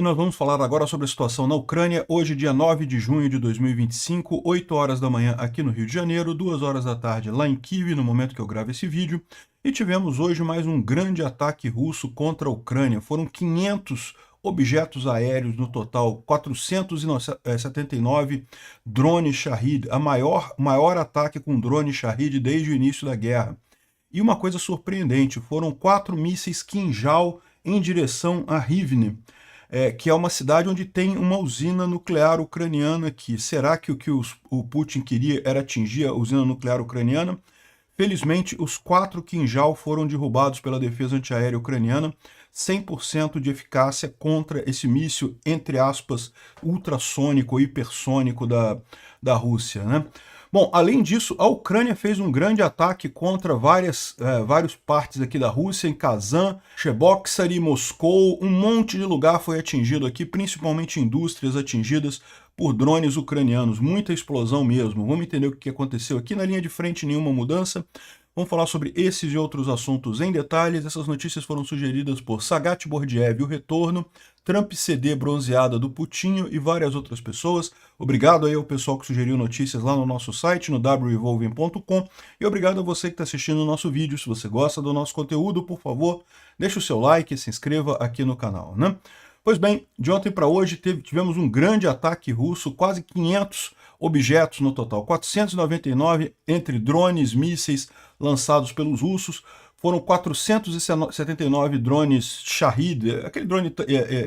e nós vamos falar agora sobre a situação na Ucrânia, hoje dia 9 de junho de 2025, 8 horas da manhã aqui no Rio de Janeiro, 2 horas da tarde lá em Kiev, no momento que eu gravo esse vídeo, e tivemos hoje mais um grande ataque russo contra a Ucrânia. Foram 500 objetos aéreos no total, 479 drones Shahid, maior ataque com drone Shahid desde o início da guerra. E uma coisa surpreendente, foram 4 mísseis Kinjal em direção a Rivne, que é uma cidade onde tem uma usina nuclear ucraniana aqui. Será que o que o Putin queria era atingir a usina nuclear ucraniana? Felizmente, os 4 Kinjal foram derrubados pela defesa antiaérea ucraniana, 100% de eficácia contra esse míssil, entre aspas, ultrassônico ou hipersônico da Rússia, né? Bom, além disso, a Ucrânia fez um grande ataque contra várias partes aqui da Rússia, em Kazan, Cheboksary, Moscou, um monte de lugar foi atingido aqui, principalmente indústrias atingidas por drones ucranianos, muita explosão mesmo. Vamos entender o que aconteceu aqui. Na linha de frente, nenhuma mudança. Vamos falar sobre esses e outros assuntos em detalhes. Essas notícias foram sugeridas por Sagat Bordiev, O Retorno, Trump CD Bronzeada do Putinho e várias outras pessoas. Obrigado aí ao pessoal que sugeriu notícias lá no nosso site, no wrevolving.com. E obrigado a você que está assistindo o nosso vídeo. Se você gosta do nosso conteúdo, por favor, deixe o seu like e se inscreva aqui no canal, né? Pois bem, de ontem para hoje tivemos um grande ataque russo, quase 500 objetos no total, 499 entre drones, mísseis lançados pelos russos, foram 479 drones Shahid, aquele drone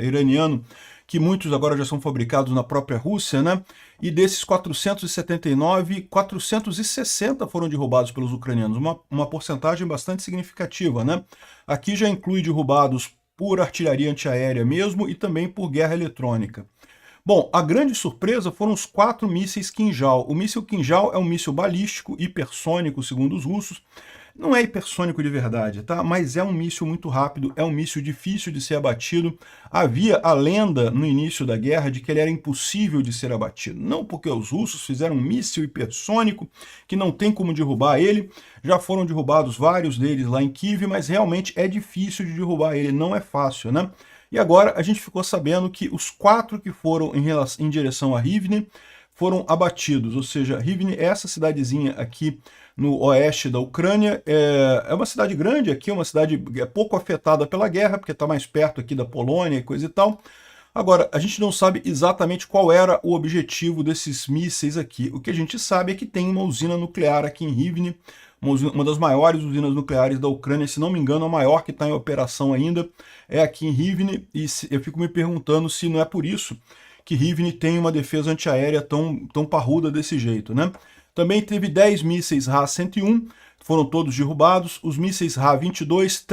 iraniano que muitos agora já são fabricados na própria Rússia, né? E desses 479, 460 foram derrubados pelos ucranianos, uma porcentagem bastante significativa, né? Aqui já inclui derrubados por artilharia antiaérea mesmo e também por guerra eletrônica. Bom, a grande surpresa foram os 4 mísseis Kinjal. O míssil Kinjal é um míssil balístico, hipersônico, segundo os russos. Não é hipersônico de verdade, tá? Mas é um míssil muito rápido, é um míssil difícil de ser abatido. Havia a lenda no início da guerra de que ele era impossível de ser abatido. Não porque os russos fizeram um míssil hipersônico que não tem como derrubar ele. Já foram derrubados vários deles lá em Kiev, mas realmente é difícil de derrubar ele, não é fácil, né? E agora a gente ficou sabendo que os 4 que foram em direção a Rivne foram abatidos, ou seja, Rivne é essa cidadezinha aqui no oeste da Ucrânia, é uma cidade grande aqui, uma cidade pouco afetada pela guerra, porque está mais perto aqui da Polônia e coisa e tal. Agora, a gente não sabe exatamente qual era o objetivo desses mísseis aqui. O que a gente sabe é que tem uma usina nuclear aqui em Rivne, uma das maiores usinas nucleares da Ucrânia, se não me engano, a maior que está em operação ainda é aqui em Rivne, e eu fico me perguntando se não é por isso que Rivne tem uma defesa antiaérea tão parruda desse jeito, né? Também teve 10 mísseis Ra-101, foram todos derrubados. Os mísseis Ra-22,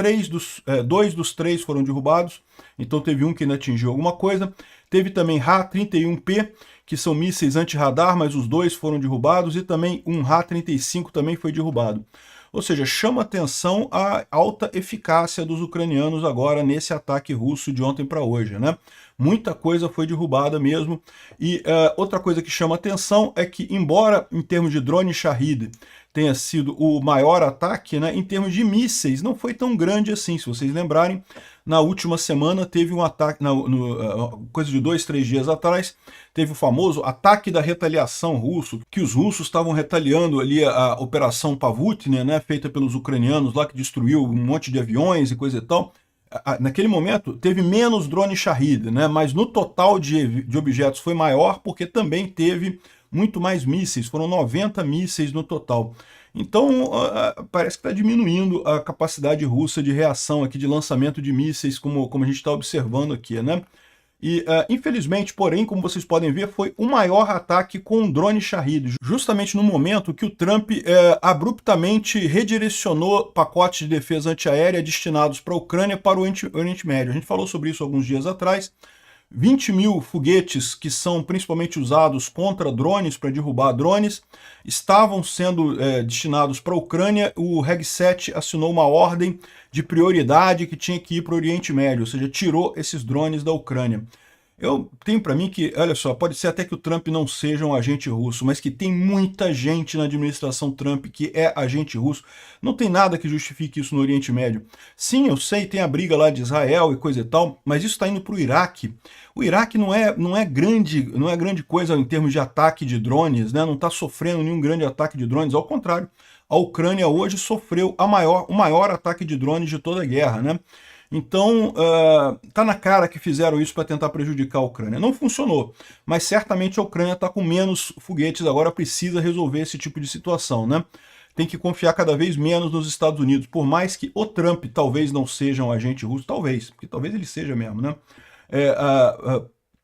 2 dos 3 foram derrubados, então teve um que ainda atingiu alguma coisa. Teve também Ra-31P, que são mísseis anti-radar, mas os 2 foram derrubados, e também um Ra-35 também foi derrubado. Ou seja, chama atenção a alta eficácia dos ucranianos agora nesse ataque russo de ontem para hoje, né? Muita coisa foi derrubada mesmo. E outra coisa que chama atenção é que, embora em termos de drone Shahid tenha sido o maior ataque, né, em termos de mísseis não foi tão grande assim. Se vocês lembrarem, na última semana teve um ataque, coisa de 2, 3 dias atrás, teve o famoso ataque da retaliação russo, que os russos estavam retaliando ali a Operação Pavutne, né, feita pelos ucranianos lá, que destruiu um monte de aviões e coisa e tal. Naquele momento teve menos drone Shahid, né, mas no total de objetos foi maior, porque também teve muito mais mísseis, foram 90 mísseis no total. Então parece que está diminuindo a capacidade russa de reação aqui, de lançamento de mísseis, como a gente está observando aqui, né? E, infelizmente, porém, como vocês podem ver, foi o maior ataque com um drone Shahid, justamente no momento que o Trump abruptamente redirecionou pacotes de defesa antiaérea destinados para a Ucrânia para o Oriente Médio. A gente falou sobre isso alguns dias atrás. 20 mil foguetes que são principalmente usados contra drones, para derrubar drones, estavam sendo destinados para a Ucrânia. O Reg7 assinou uma ordem de prioridade que tinha que ir para o Oriente Médio, ou seja, tirou esses drones da Ucrânia. Eu tenho para mim que, olha só, pode ser até que o Trump não seja um agente russo, mas que tem muita gente na administração Trump que é agente russo. Não tem nada que justifique isso no Oriente Médio. Sim, eu sei, tem a briga lá de Israel e coisa e tal, mas isso está indo para o Iraque. O Iraque não é grande coisa em termos de ataque de drones, né? Não está sofrendo nenhum grande ataque de drones, ao contrário. A Ucrânia hoje sofreu o maior ataque de drones de toda a guerra, né? Então, tá na cara que fizeram isso para tentar prejudicar a Ucrânia. Não funcionou, mas certamente a Ucrânia está com menos foguetes, agora precisa resolver esse tipo de situação, né? Tem que confiar cada vez menos nos Estados Unidos, por mais que o Trump talvez não seja um agente russo, talvez, porque talvez ele seja mesmo, né?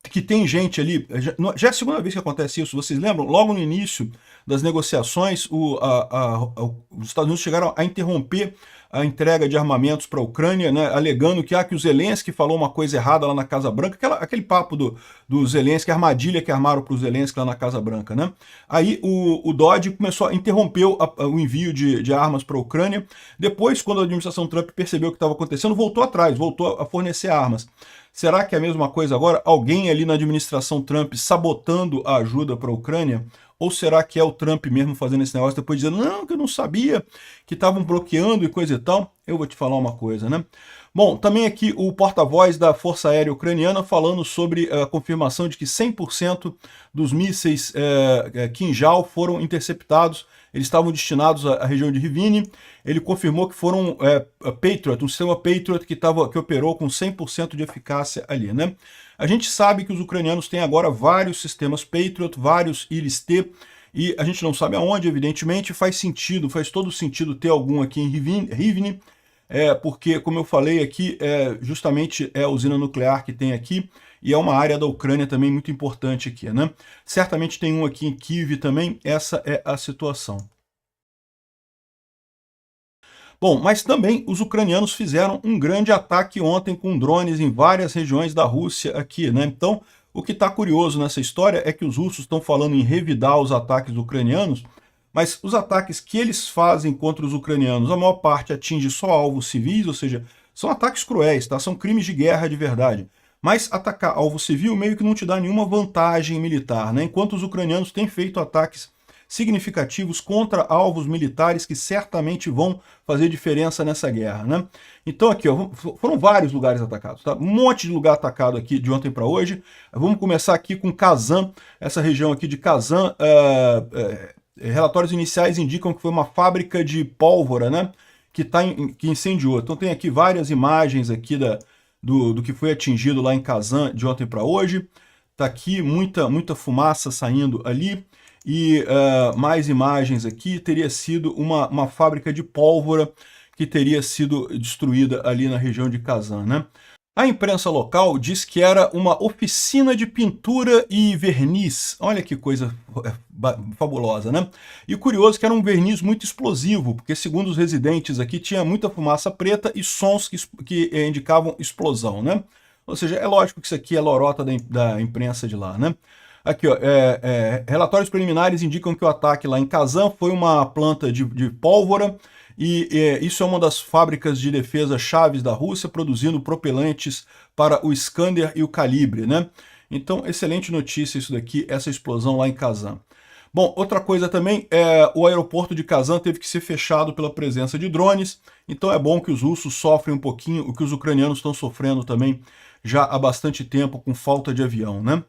Que tem gente ali, já é a segunda vez que acontece isso, vocês lembram? Logo no início das negociações, os Estados Unidos chegaram a interromper a entrega de armamentos para a Ucrânia, né, alegando que o Zelensky falou uma coisa errada lá na Casa Branca, aquele papo do Zelensky, a armadilha que armaram para o Zelensky lá na Casa Branca, né? Aí o Dodge interrompeu o envio de armas para a Ucrânia. Depois, quando a administração Trump percebeu o que estava acontecendo, voltou atrás, voltou a fornecer armas. Será que é a mesma coisa agora? Alguém ali na administração Trump sabotando a ajuda para a Ucrânia? Ou será que é o Trump mesmo fazendo esse negócio, depois dizendo, não, que eu não sabia, que estavam bloqueando e coisa e tal? Eu vou te falar uma coisa, né? Bom, também aqui o porta-voz da Força Aérea Ucraniana falando sobre a confirmação de que 100% dos mísseis Kinjal foram interceptados, eles estavam destinados à região de Rivne. Ele confirmou que foram Patriot, um sistema Patriot que operou com 100% de eficácia ali, né? A gente sabe que os ucranianos têm agora vários sistemas Patriot, vários IRIS-T, e a gente não sabe aonde, evidentemente, faz todo sentido ter algum aqui em Rivne, porque, como eu falei aqui, justamente é a usina nuclear que tem aqui, e é uma área da Ucrânia também muito importante aqui, né? Certamente tem um aqui em Kyiv também, essa é a situação. Bom, mas também os ucranianos fizeram um grande ataque ontem com drones em várias regiões da Rússia aqui, né? Então, o que está curioso nessa história é que os russos estão falando em revidar os ataques ucranianos, mas os ataques que eles fazem contra os ucranianos, a maior parte atinge só alvos civis, ou seja, são ataques cruéis, tá? São crimes de guerra de verdade. Mas atacar alvo civil meio que não te dá nenhuma vantagem militar, né? Enquanto os ucranianos têm feito ataques significativos contra alvos militares que certamente vão fazer diferença nessa guerra, né? Então aqui, ó, foram vários lugares atacados, tá? Um monte de lugar atacado aqui de ontem para hoje. Vamos começar aqui com Kazan, essa região aqui de Kazan. Relatórios iniciais indicam que foi uma fábrica de pólvora, né? Que incendiou. Então tem aqui várias imagens aqui do que foi atingido lá em Kazan de ontem para hoje. Tá aqui muita fumaça saindo ali. E mais imagens aqui, teria sido uma fábrica de pólvora que teria sido destruída ali na região de Kazan, né? A imprensa local diz que era uma oficina de pintura e verniz. Olha que coisa fabulosa, né? E o curioso é que era um verniz muito explosivo, porque segundo os residentes aqui tinha muita fumaça preta e sons que indicavam explosão, né? Ou seja, é lógico que isso aqui é lorota da imprensa de lá, né? Aqui, ó, relatórios preliminares indicam que o ataque lá em Kazan foi uma planta de pólvora, e isso é uma das fábricas de defesa chaves da Rússia, produzindo propellantes para o Iskander e o Calibre, né? Então, excelente notícia isso daqui, essa explosão lá em Kazan. Bom, outra coisa também, o aeroporto de Kazan teve que ser fechado pela presença de drones, então é bom que os russos sofrem um pouquinho o que os ucranianos estão sofrendo também já há bastante tempo com falta de avião, né?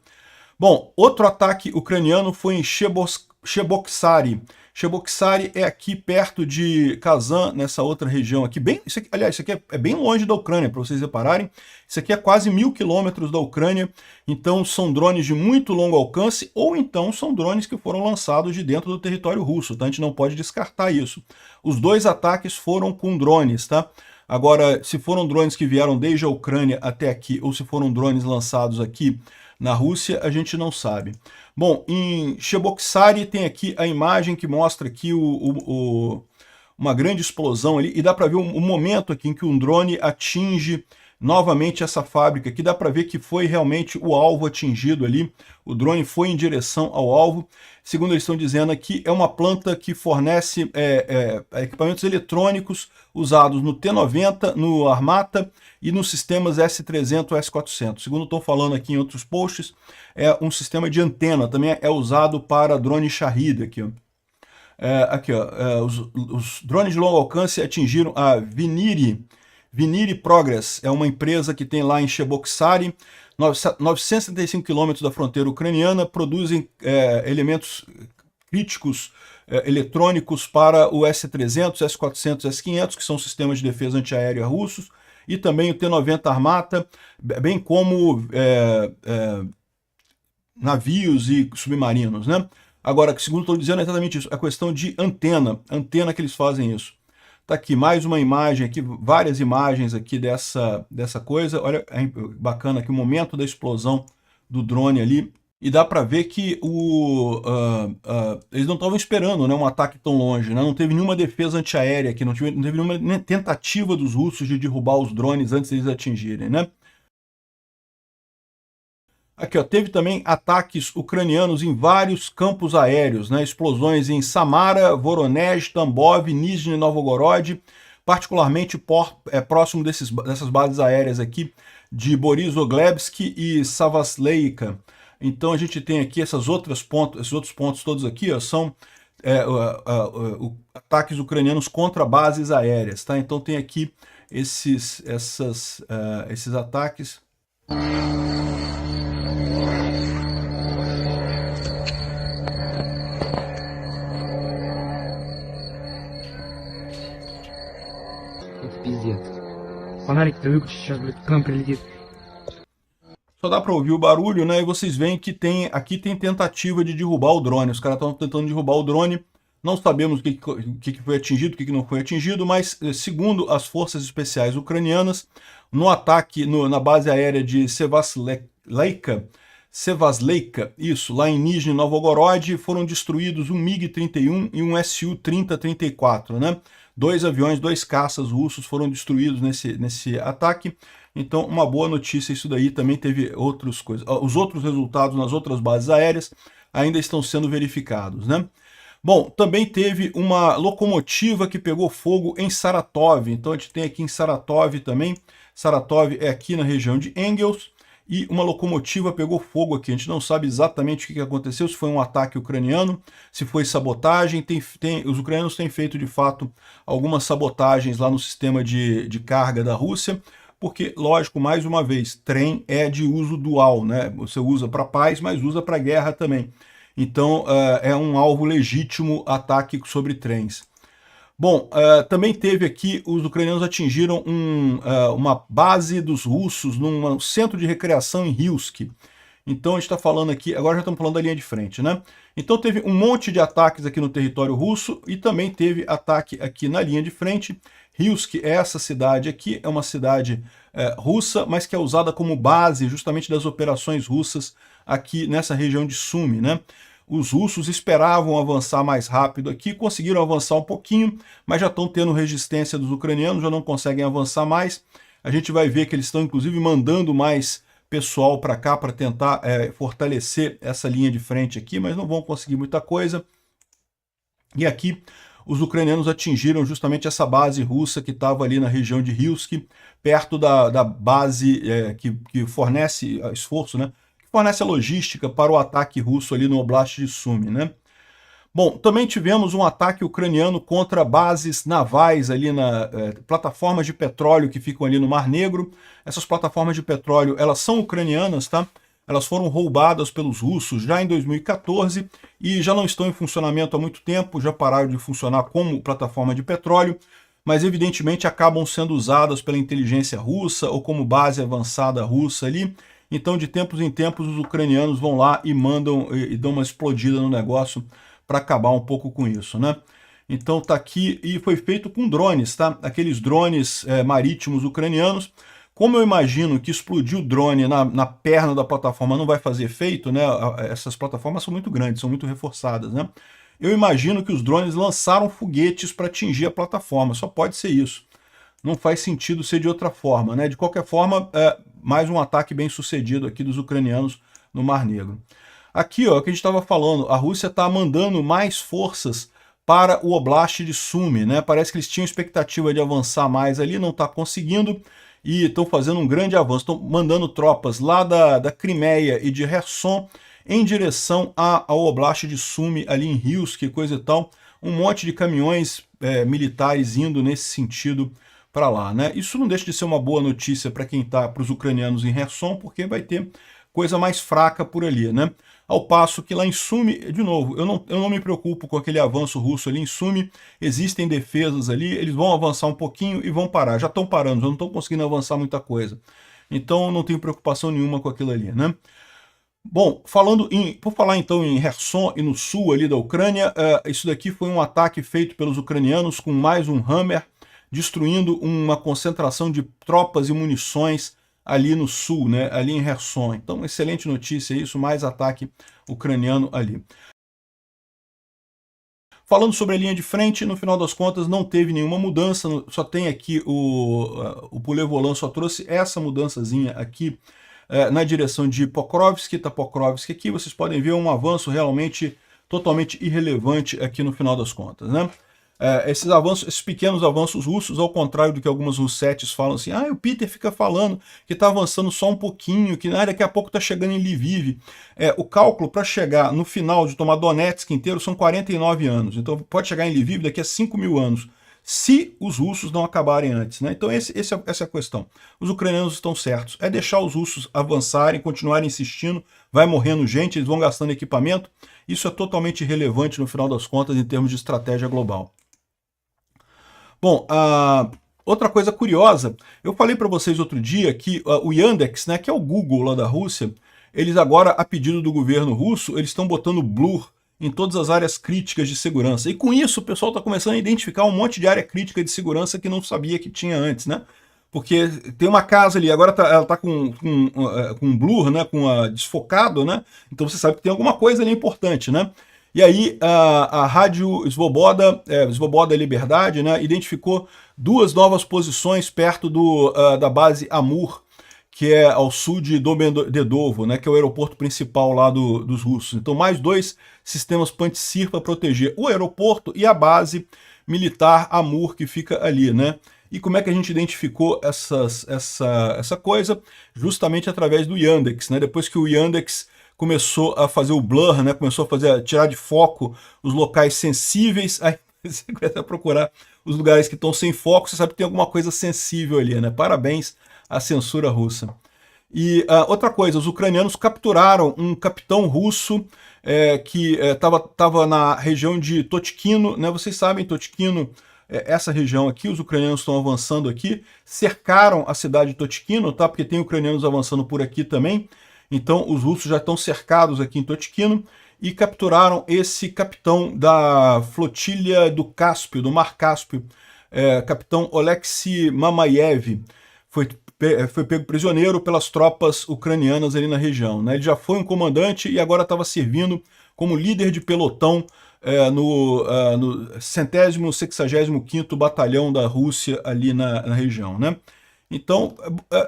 Bom, outro ataque ucraniano foi em Cheboksary. Cheboksary é aqui perto de Kazan, nessa outra região aqui. Aliás, isso aqui é bem longe da Ucrânia, para vocês repararem. Isso aqui é quase 1000 quilômetros da Ucrânia. Então são drones de muito longo alcance, ou então são drones que foram lançados de dentro do território russo, tá? A gente não pode descartar isso. Os dois ataques foram com drones, tá? Agora, se foram drones que vieram desde a Ucrânia até aqui, ou se foram drones lançados aqui na Rússia, a gente não sabe. Bom, em Cheboksary tem aqui a imagem que mostra aqui uma grande explosão ali, e dá para ver o momento aqui em que um drone atinge novamente essa fábrica, que dá para ver que foi realmente o alvo atingido ali, o drone foi em direção ao alvo. Segundo eles estão dizendo aqui, é uma planta que fornece equipamentos eletrônicos usados no T90, no Armata e nos sistemas S300 e S400. Segundo estão falando aqui em outros posts, é um sistema de antena, também é usado para drone Shahid aqui, ó. Os drones de longo alcance atingiram a Viniri Progress, é uma empresa que tem lá em Cheboksary, 975 quilômetros da fronteira ucraniana, produzem elementos críticos eletrônicos para o S-300, S-400, S-500, que são sistemas de defesa antiaérea russos, e também o T-90 Armata, bem como navios e submarinos, né? Agora, segundo estou dizendo, é exatamente isso, a questão de antena que eles fazem isso. Tá aqui mais uma imagem, aqui, várias imagens aqui dessa coisa, olha, é bacana aqui o momento da explosão do drone ali, e dá para ver que eles não estavam esperando, né, um ataque tão longe, né? Não teve nenhuma defesa antiaérea aqui, não teve nenhuma tentativa dos russos de derrubar os drones antes deles atingirem, né? Aqui, ó, teve também ataques ucranianos em vários campos aéreos, né? Explosões em Samara, Voronezh, Tambov, Nizhny Novgorod, particularmente próximo dessas bases aéreas aqui de Borisoglebsk e Savasleika. Então a gente tem aqui esses outros pontos todos aqui, ó, são ataques ucranianos contra bases aéreas, tá? Então tem aqui esses ataques. Só dá para ouvir o barulho, né? E vocês veem que aqui tem tentativa de derrubar o drone. Os caras estão tentando derrubar o drone. Não sabemos o que foi atingido, o que não foi atingido, mas segundo as forças especiais ucranianas, no ataque na base aérea de Sevasleika, isso, lá em Nizhny Novgorod, foram destruídos um MiG-31 e um Su-30-34, né? 2 aviões, 2 caças russos foram destruídos nesse ataque. Então, uma boa notícia isso daí. Também teve outras coisas. Os outros resultados nas outras bases aéreas ainda estão sendo verificados, né? Bom, também teve uma locomotiva que pegou fogo em Saratov. Então, a gente tem aqui em Saratov também. Saratov é aqui na região de Engels. E uma locomotiva pegou fogo aqui. A gente não sabe exatamente o que aconteceu, se foi um ataque ucraniano, se foi sabotagem. Os ucranianos têm feito, de fato, algumas sabotagens lá no sistema de carga da Rússia, porque, lógico, mais uma vez, trem é de uso dual, né? Você usa para paz, mas usa para guerra também. Então, é um alvo legítimo ataque sobre trens. Bom, também teve aqui, os ucranianos atingiram uma base dos russos num centro de recreação em Hilsk. Então a gente está falando aqui, agora já estamos falando da linha de frente, né? Então teve um monte de ataques aqui no território russo e também teve ataque aqui na linha de frente. Hilsk é essa cidade aqui, é uma cidade russa, mas que é usada como base justamente das operações russas aqui nessa região de Sumy, né? Os russos esperavam avançar mais rápido aqui, conseguiram avançar um pouquinho, mas já estão tendo resistência dos ucranianos, já não conseguem avançar mais. A gente vai ver que eles estão, inclusive, mandando mais pessoal para cá para tentar fortalecer essa linha de frente aqui, mas não vão conseguir muita coisa. E aqui, os ucranianos atingiram justamente essa base russa que estava ali na região de Hilsk, perto da base que fornece esforço, né? Fornece a logística para o ataque russo ali no Oblast de Sumy, né? Bom, também tivemos um ataque ucraniano contra bases navais ali plataformas de petróleo que ficam ali no Mar Negro. Essas plataformas de petróleo, elas são ucranianas, tá? Elas foram roubadas pelos russos já em 2014 e já não estão em funcionamento há muito tempo, já pararam de funcionar como plataforma de petróleo, mas evidentemente acabam sendo usadas pela inteligência russa ou como base avançada russa ali. Então, de tempos em tempos, os ucranianos vão lá e mandam e dão uma explodida no negócio para acabar um pouco com isso, né? Então tá aqui, e foi feito com drones, tá? Aqueles drones marítimos ucranianos. Como eu imagino que explodir o drone na perna da plataforma não vai fazer efeito, né? Essas plataformas são muito grandes, são muito reforçadas, né? eu imagino que os drones lançaram foguetes para atingir a plataforma, só pode ser isso. Não faz sentido ser de outra forma, né? De qualquer forma, mais um ataque bem sucedido aqui dos ucranianos no Mar Negro. Aqui, ó, o que a gente estava falando, a Rússia está mandando mais forças para o Oblast de Sumy, né? Parece que eles tinham expectativa de avançar mais ali, não está conseguindo, e estão fazendo um grande avanço. Estão mandando tropas lá da Crimeia e de Kherson em direção ao Oblast de Sumy, ali em Rios, que coisa e tal. Um monte de caminhões militares indo nesse sentido para lá, né? Isso não deixa de ser uma boa notícia para quem está, para os ucranianos em Kherson, porque vai ter coisa mais fraca por ali, né? Ao passo que lá em Sumy, de novo, eu não me preocupo com aquele avanço russo ali em Sumy, existem defesas ali, eles vão avançar um pouquinho e vão parar, já estão parando, já não estão conseguindo avançar muita coisa. Então não tenho preocupação nenhuma com aquilo ali, né? Bom, por falar então em Kherson e no sul ali da Ucrânia, isso daqui foi um ataque feito pelos ucranianos com mais um Hammer, destruindo uma concentração de tropas e munições ali no sul, né, ali em Kherson. Então, excelente notícia isso, mais ataque ucraniano ali. Falando sobre a linha de frente, no final das contas não teve nenhuma mudança, só tem aqui o Poulet-Volant só trouxe essa mudançazinha aqui na direção de Pokrovsk, tá Pokrovsk aqui, vocês podem ver um avanço realmente totalmente irrelevante aqui no final das contas, né? Esses pequenos avanços russos, ao contrário do que algumas russetes falam assim, o Peter fica falando que está avançando só um pouquinho, que daqui a pouco está chegando em Lviv. O cálculo para chegar no final de tomar Donetsk inteiro são 49 anos, então pode chegar em Lviv daqui a 5.000 anos, se os russos não acabarem antes, né? Então essa é a questão. Os ucranianos estão certos, é deixar os russos avançarem, continuarem insistindo, vai morrendo gente, eles vão gastando equipamento, isso é totalmente irrelevante no final das contas em termos de estratégia global. Bom, outra coisa curiosa, eu falei para vocês outro dia que o Yandex, né, que é o Google lá da Rússia, eles agora, a pedido do governo russo, eles estão botando blur em todas as áreas críticas de segurança. E com isso o pessoal está começando a identificar um monte de área crítica de segurança que não sabia que tinha antes, né? Porque tem uma casa ali, agora ela está com blur, né, desfocado, né? Então você sabe que tem alguma coisa ali importante, né? E aí a Rádio Svoboda Liberdade, né, identificou duas novas posições perto da base Amur, que é ao sul de Domodedovo, né, que é o aeroporto principal lá dos russos. Então mais dois sistemas Pantsir para proteger o aeroporto e a base militar Amur que fica ali, né? E como é que a gente identificou essa coisa? Justamente através do Yandex, né? Depois que o Yandex começou a fazer o blur, né? Começou a tirar de foco os locais sensíveis, aí você começa a procurar os lugares que estão sem foco, você sabe que tem alguma coisa sensível ali, né? Parabéns à censura russa. E outra coisa, os ucranianos capturaram um capitão russo que estava na região de Totkino, né? Vocês sabem, Totkino, essa região aqui, os ucranianos estão avançando aqui, cercaram a cidade de Totkino, tá? Porque tem ucranianos avançando por aqui também. Então os russos já estão cercados aqui em Totkino e capturaram esse capitão da flotilha do Cáspio, do Mar Cáspio, capitão Oleksiy Mamayev. Foi pego prisioneiro pelas tropas ucranianas ali na região, né? Ele já foi um comandante e agora estava servindo como líder de pelotão no 165º Batalhão da Rússia ali na região, né? Então,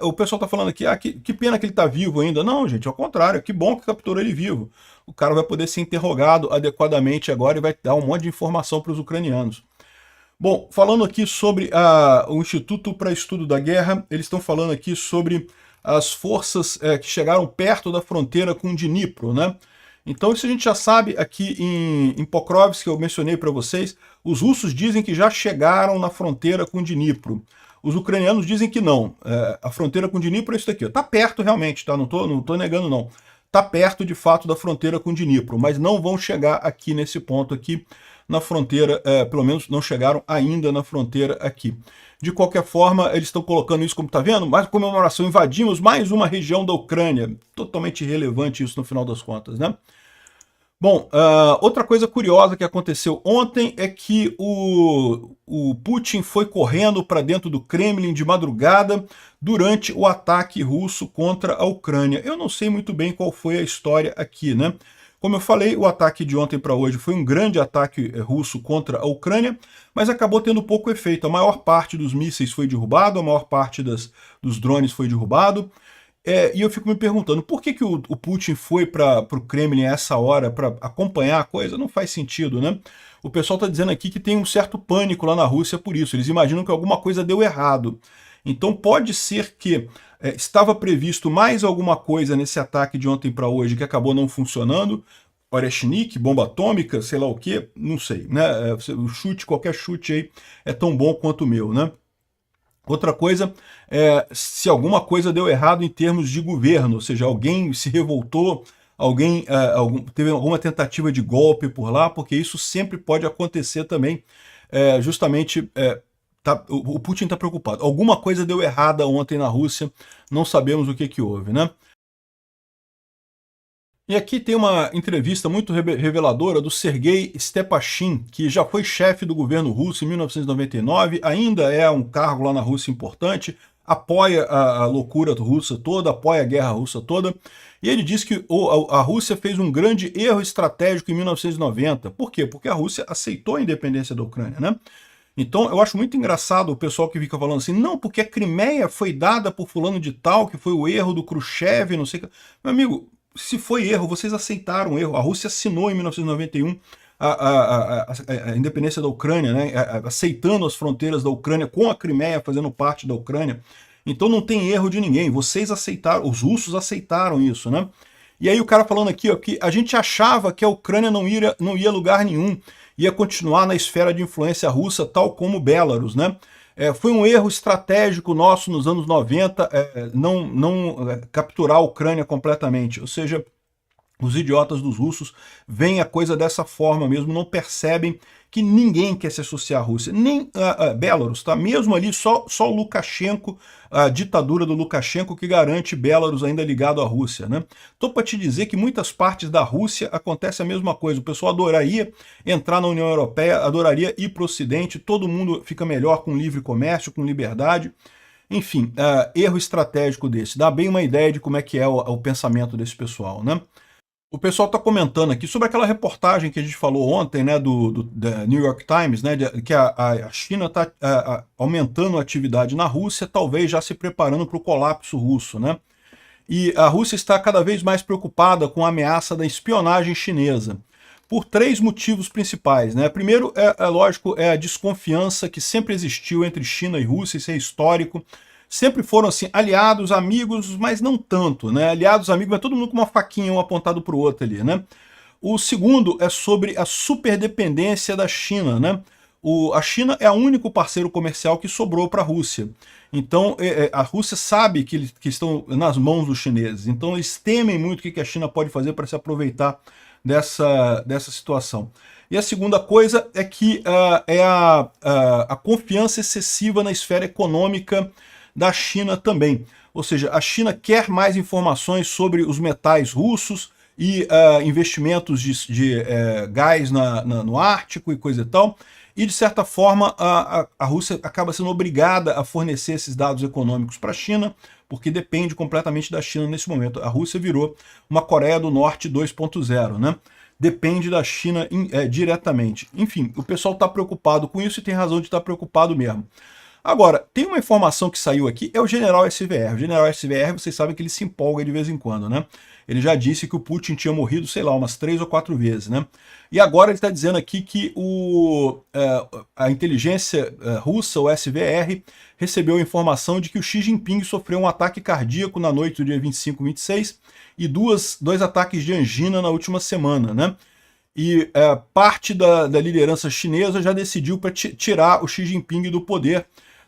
o pessoal está falando aqui, que pena que ele está vivo ainda. Não, gente, ao contrário, que bom que capturou ele vivo. O cara vai poder ser interrogado adequadamente agora e vai dar um monte de informação para os ucranianos. Bom, falando aqui sobre o Instituto para Estudo da Guerra, eles estão falando aqui sobre as forças que chegaram perto da fronteira com Dnipro, né? Então isso a gente já sabe aqui em Pokrovsk, que eu mencionei para vocês, os russos dizem que já chegaram na fronteira com Dnipro. Os ucranianos dizem que não. A fronteira com Dnipro é isso aqui. Está perto realmente, tá? Não tô negando não. Está perto de fato da fronteira com Dnipro, mas não vão chegar aqui nesse ponto aqui na fronteira, pelo menos não chegaram ainda na fronteira aqui. De qualquer forma, eles estão colocando isso como está vendo, mais comemoração, invadimos mais uma região da Ucrânia. Totalmente irrelevante isso no final das contas, né? Bom, outra coisa curiosa que aconteceu ontem é que o Putin foi correndo para dentro do Kremlin de madrugada durante o ataque russo contra a Ucrânia. Eu não sei muito bem qual foi a história aqui, né? Como eu falei, o ataque de ontem para hoje foi um grande ataque russo contra a Ucrânia, mas acabou tendo pouco efeito. A maior parte dos mísseis foi derrubado, a maior parte dos drones foi derrubado. E eu fico me perguntando, por que o Putin foi para o Kremlin a essa hora para acompanhar a coisa? Não faz sentido, né? O pessoal está dizendo aqui que tem um certo pânico lá na Rússia por isso. Eles imaginam que alguma coisa deu errado. Então pode ser que estava previsto mais alguma coisa nesse ataque de ontem para hoje que acabou não funcionando. Oreshnik, bomba atômica, sei lá o que, não sei, né? O chute, qualquer chute aí é tão bom quanto o meu, né? Outra coisa é se alguma coisa deu errado em termos de governo, ou seja, alguém se revoltou, alguém teve alguma tentativa de golpe por lá, porque isso sempre pode acontecer também, justamente o Putin está preocupado. Alguma coisa deu errada ontem na Rússia, não sabemos o que houve, né? E aqui tem uma entrevista muito reveladora do Sergei Stepashin, que já foi chefe do governo russo em 1999, ainda é um cargo lá na Rússia importante, apoia a loucura russa toda, apoia a guerra russa toda, e ele diz que a Rússia fez um grande erro estratégico em 1990. Por quê? Porque a Rússia aceitou a independência da Ucrânia, né? Então, eu acho muito engraçado o pessoal que fica falando assim, não, porque a Crimeia foi dada por fulano de tal, que foi o erro do Khrushchev, não sei o que. Meu amigo, se foi erro, vocês aceitaram o erro. A Rússia assinou em 1991 a independência da Ucrânia, né? Aceitando as fronteiras da Ucrânia, com a Crimeia fazendo parte da Ucrânia. Então não tem erro de ninguém. Vocês aceitaram, os russos aceitaram isso, né? E aí o cara falando aqui, ó, que a gente achava que a Ucrânia não ia a lugar nenhum, ia continuar na esfera de influência russa, tal como Belarus, né? Foi um erro estratégico nosso nos anos 90 não capturar a Ucrânia completamente. Ou seja, os idiotas dos russos veem a coisa dessa forma mesmo, não percebem que ninguém quer se associar à Rússia, nem Belarus, tá? Mesmo ali, só o Lukashenko, a ditadura do Lukashenko que garante Belarus ainda ligado à Rússia, né? Tô para te dizer que muitas partes da Rússia acontece a mesma coisa. O pessoal adoraria entrar na União Europeia, adoraria ir para o Ocidente, todo mundo fica melhor com livre comércio, com liberdade. Enfim, erro estratégico desse. Dá bem uma ideia de como é que é o pensamento desse pessoal, né? O pessoal está comentando aqui sobre aquela reportagem que a gente falou ontem, né, da New York Times, né, que a China está aumentando a atividade na Rússia, talvez já se preparando para o colapso russo, né? E a Rússia está cada vez mais preocupada com a ameaça da espionagem chinesa, por três motivos principais, né? Primeiro, lógico, é a desconfiança que sempre existiu entre China e Rússia, isso é histórico. Sempre foram assim, aliados, amigos, mas não tanto, né? Aliados, amigos, mas todo mundo com uma faquinha, um apontado para o outro ali, né? O segundo é sobre a superdependência da China, né? A China é o único parceiro comercial que sobrou para a Rússia. Então, a Rússia sabe que estão nas mãos dos chineses. Então, eles temem muito o que a China pode fazer para se aproveitar dessa situação. E a segunda coisa é que a confiança excessiva na esfera econômica da China também. Ou seja, a China quer mais informações sobre os metais russos e investimentos de gás no Ártico e coisa e tal. E, de certa forma, a Rússia acaba sendo obrigada a fornecer esses dados econômicos para a China, porque depende completamente da China nesse momento. A Rússia virou uma Coreia do Norte 2.0, né? Depende da China diretamente. Enfim, o pessoal está preocupado com isso e tem razão de estar preocupado mesmo. Agora, tem uma informação que saiu aqui, é o general SVR. O general SVR, vocês sabem que ele se empolga de vez em quando, né? Ele já disse que o Putin tinha morrido, sei lá, umas 3 ou 4 vezes, né? E agora ele está dizendo aqui que a inteligência russa, o SVR, recebeu a informação de que o Xi Jinping sofreu um ataque cardíaco na noite do dia 25 e 26 e dois ataques de angina na última semana, né? E parte da liderança chinesa já decidiu para tirar o Xi Jinping do poder,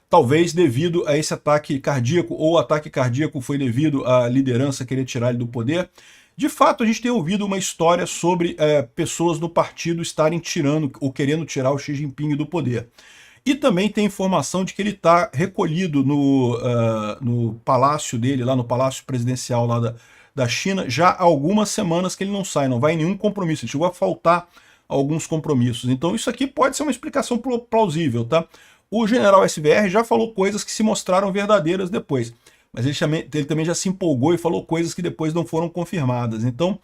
talvez devido a esse ataque cardíaco, ou o ataque cardíaco foi devido à liderança querer tirar ele do poder. De fato, a gente tem ouvido uma história sobre pessoas no partido estarem tirando ou querendo tirar o Xi Jinping do poder. E também tem informação de que ele está recolhido no palácio dele, lá no palácio presidencial lá da China, já há algumas semanas que ele não sai, não vai em nenhum compromisso, ele chegou a faltar alguns compromissos. Então isso aqui pode ser uma explicação plausível, tá? O general SVR já falou coisas que se mostraram verdadeiras depois. mas ele também já se empolgou e falou coisas que depois não foram confirmadas. Então,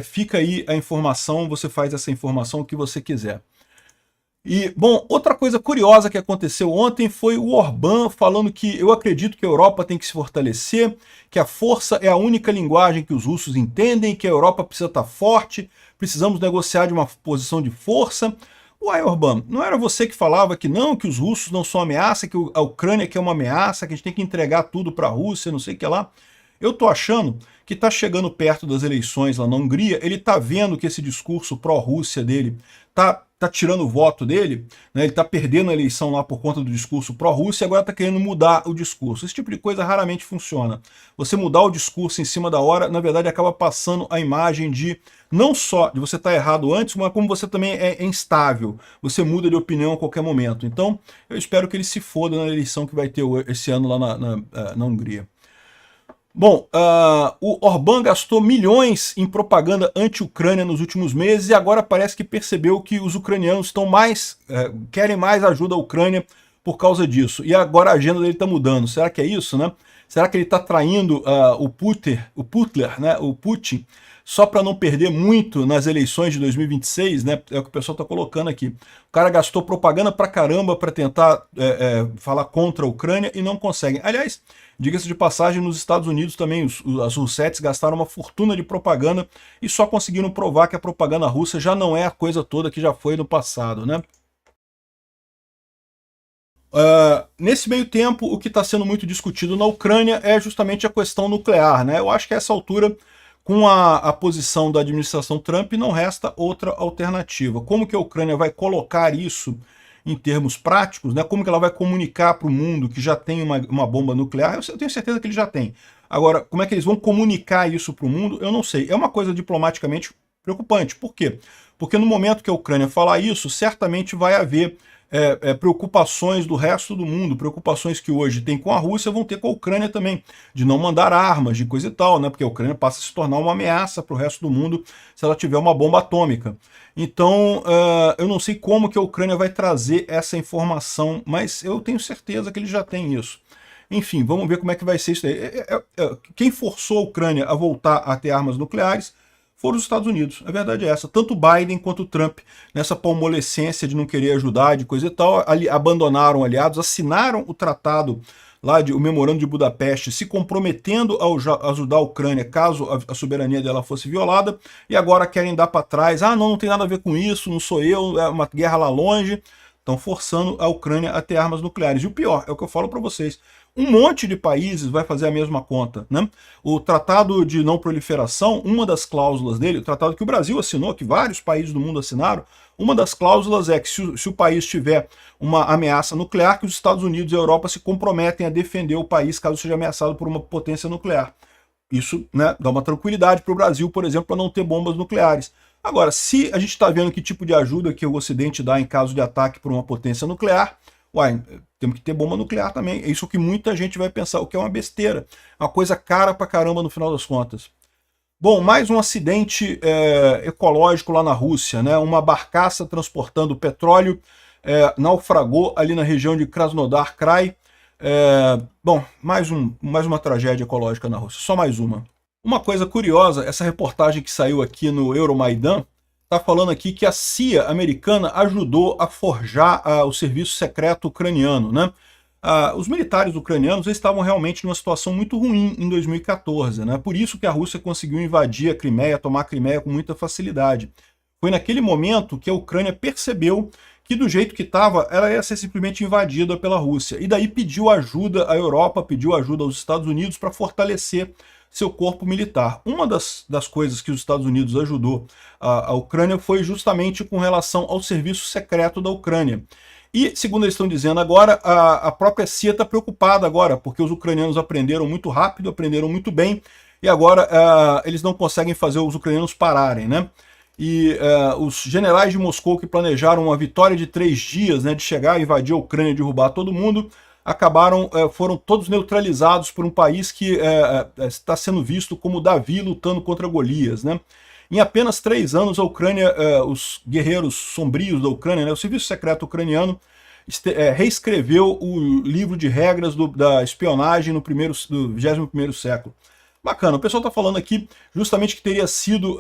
fica aí a informação, você faz essa informação o que você quiser. E, bom, outra coisa curiosa que aconteceu ontem foi o Orbán falando que eu acredito que a Europa tem que se fortalecer, que a força é a única linguagem que os russos entendem, que a Europa precisa estar forte, precisamos negociar de uma posição de força. Uai, Orbán, não era você que falava que não, que os russos não são ameaça, que a Ucrânia que é uma ameaça, que a gente tem que entregar tudo para a Rússia, não sei o que lá? Eu tô achando que está chegando perto das eleições lá na Hungria, ele está vendo que esse discurso pró-Rússia dele tá tirando o voto dele, né? Ele está perdendo a eleição lá por conta do discurso pró-Rússia e agora está querendo mudar o discurso. Esse tipo de coisa raramente funciona. Você mudar o discurso em cima da hora, na verdade acaba passando a imagem de não só de você estar errado antes, mas como você também é instável. Você muda de opinião a qualquer momento. Então, eu espero que ele se foda na eleição que vai ter esse ano lá na Hungria. Bom, o Orbán gastou milhões em propaganda anti-Ucrânia nos últimos meses e agora parece que percebeu que os ucranianos querem mais ajuda à Ucrânia por causa disso. E agora a agenda dele está mudando. Será que é isso, né? Será que ele está traindo o Putin, só para não perder muito nas eleições de 2026, né? É o que o pessoal está colocando aqui. O cara gastou propaganda pra caramba para tentar falar contra a Ucrânia e não consegue. Aliás, diga-se de passagem, nos Estados Unidos também as russetes gastaram uma fortuna de propaganda e só conseguiram provar que a propaganda russa já não é a coisa toda que já foi no passado, né? Nesse meio tempo, o que está sendo muito discutido na Ucrânia é justamente a questão nuclear, né? Eu acho que a essa altura, com a posição da administração Trump, não resta outra alternativa. Como que a Ucrânia vai colocar isso em termos práticos, né? Como que ela vai comunicar para o mundo que já tem uma bomba nuclear? Eu tenho certeza que ele já tem. Agora, como é que eles vão comunicar isso para o mundo? Eu não sei. É uma coisa diplomaticamente preocupante. Por quê? Porque no momento que a Ucrânia falar isso, certamente vai haver preocupações do resto do mundo, preocupações que hoje tem com a Rússia, vão ter com a Ucrânia também, de não mandar armas, de coisa e tal, né? Porque a Ucrânia passa a se tornar uma ameaça para o resto do mundo se ela tiver uma bomba atômica. Então, eu não sei como que a Ucrânia vai trazer essa informação, mas eu tenho certeza que ele já tem isso. Enfim, vamos ver como é que vai ser isso aí. Quem forçou a Ucrânia a voltar a ter armas nucleares foram os Estados Unidos. A verdade é essa. Tanto Biden quanto Trump, nessa palmolescência de não querer ajudar, de coisa e tal, abandonaram aliados, assinaram o tratado lá, o Memorando de Budapeste, se comprometendo a ajudar a Ucrânia caso a soberania dela fosse violada, e agora querem dar para trás. Ah, não tem nada a ver com isso, não sou eu, é uma guerra lá longe. Estão forçando a Ucrânia a ter armas nucleares. E o pior, é o que eu falo para vocês, um monte de países vai fazer a mesma conta, né? O Tratado de Não Proliferação, uma das cláusulas dele, o tratado que o Brasil assinou, que vários países do mundo assinaram, uma das cláusulas é que se o país tiver uma ameaça nuclear, que os Estados Unidos e a Europa se comprometem a defender o país caso seja ameaçado por uma potência nuclear. Isso, né, dá uma tranquilidade para o Brasil, por exemplo, para não ter bombas nucleares. Agora, se a gente está vendo que tipo de ajuda que o Ocidente dá em caso de ataque por uma potência nuclear, uai, temos que ter bomba nuclear também. É isso que muita gente vai pensar, o que é uma besteira. É uma coisa cara pra caramba no final das contas. Bom, mais um acidente ecológico lá na Rússia, né? Uma barcaça transportando petróleo naufragou ali na região de Krasnodar Krai. Bom, mais uma tragédia ecológica na Rússia, só mais uma. Uma coisa curiosa, essa reportagem que saiu aqui no Euromaidan, está falando aqui que a CIA americana ajudou a forjar o serviço secreto ucraniano, né? Os militares ucranianos estavam realmente numa situação muito ruim em 2014, né? Por isso que a Rússia conseguiu invadir a Crimeia, tomar a Crimeia com muita facilidade. Foi naquele momento que a Ucrânia percebeu que do jeito que estava, ela ia ser simplesmente invadida pela Rússia. E daí pediu ajuda à Europa, pediu ajuda aos Estados Unidos para fortalecer seu corpo militar. Uma das coisas que os Estados Unidos ajudou a Ucrânia foi justamente com relação ao serviço secreto da Ucrânia. E, segundo eles estão dizendo agora, a própria CIA está preocupada agora, porque os ucranianos aprenderam muito rápido, aprenderam muito bem, e agora eles não conseguem fazer os ucranianos pararem, né? E os generais de Moscou que planejaram uma vitória de 3 dias, né, de chegar, invadir a Ucrânia e derrubar todo mundo, foram todos neutralizados por um país que está sendo visto como Davi lutando contra Golias, né? Em apenas 3 anos, a Ucrânia, os guerreiros sombrios da Ucrânia, né, o serviço secreto ucraniano, reescreveu o livro de regras da espionagem do 21º século. Bacana, o pessoal está falando aqui justamente que teria sido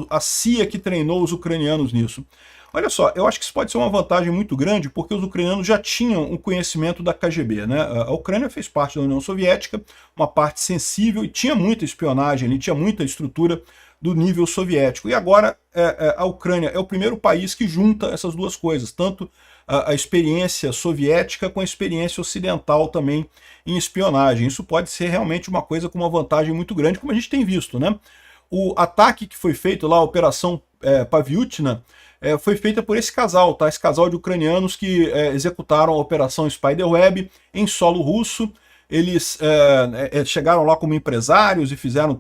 a CIA que treinou os ucranianos nisso. Olha só, eu acho que isso pode ser uma vantagem muito grande, porque os ucranianos já tinham o conhecimento da KGB, né? A Ucrânia fez parte da União Soviética, uma parte sensível, e tinha muita espionagem ali, tinha muita estrutura do nível soviético. E agora a Ucrânia é o primeiro país que junta essas duas coisas, tanto a experiência soviética com a experiência ocidental também em espionagem. Isso pode ser realmente uma coisa com uma vantagem muito grande, como a gente tem visto, né? O ataque que foi feito lá, a Operação Paviutina, foi feita por esse casal, tá? Esse casal de ucranianos que executaram a Operação Spiderweb em solo russo. Eles chegaram lá como empresários e fizeram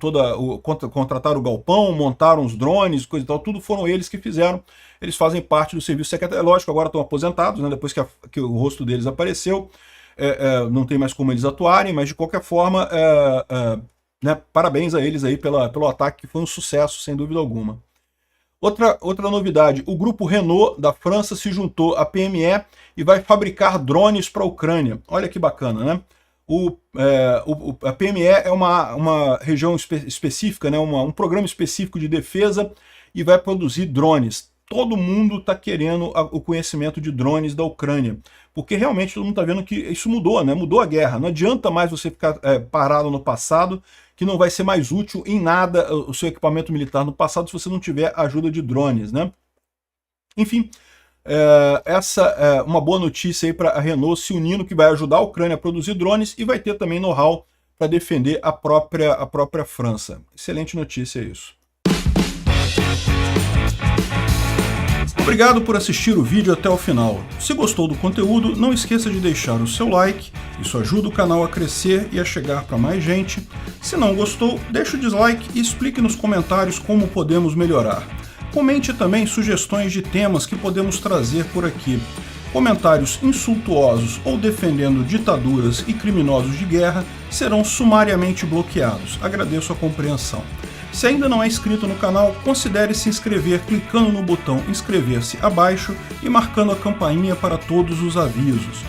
contrataram o galpão, montaram os drones, coisa e tal, tudo foram eles que fizeram. Eles fazem parte do serviço secreto, é lógico, agora estão aposentados, né, depois que o rosto deles apareceu, não tem mais como eles atuarem, mas de qualquer forma, né, parabéns a eles aí pelo ataque, que foi um sucesso, sem dúvida alguma. Outra novidade, o grupo Renault da França se juntou à PME e vai fabricar drones para a Ucrânia. Olha que bacana, né? A PME é uma região específica, né? Um programa específico de defesa, e vai produzir drones. Todo mundo está querendo o conhecimento de drones da Ucrânia, porque realmente todo mundo está vendo que isso mudou, né? Mudou a guerra. Não adianta mais você ficar parado no passado, que não vai ser mais útil em nada o seu equipamento militar no passado se você não tiver ajuda de drones, né? Enfim, essa é uma boa notícia aí para a Renault se unindo, que vai ajudar a Ucrânia a produzir drones e vai ter também know-how para defender a própria França. Excelente notícia isso. Obrigado por assistir o vídeo até o final. Se gostou do conteúdo, não esqueça de deixar o seu like, isso ajuda o canal a crescer e a chegar para mais gente. Se não gostou, deixe o dislike e explique nos comentários como podemos melhorar. Comente também sugestões de temas que podemos trazer por aqui. Comentários insultuosos ou defendendo ditaduras e criminosos de guerra serão sumariamente bloqueados. Agradeço a compreensão. Se ainda não é inscrito no canal, considere se inscrever clicando no botão inscrever-se abaixo e marcando a campainha para todos os avisos.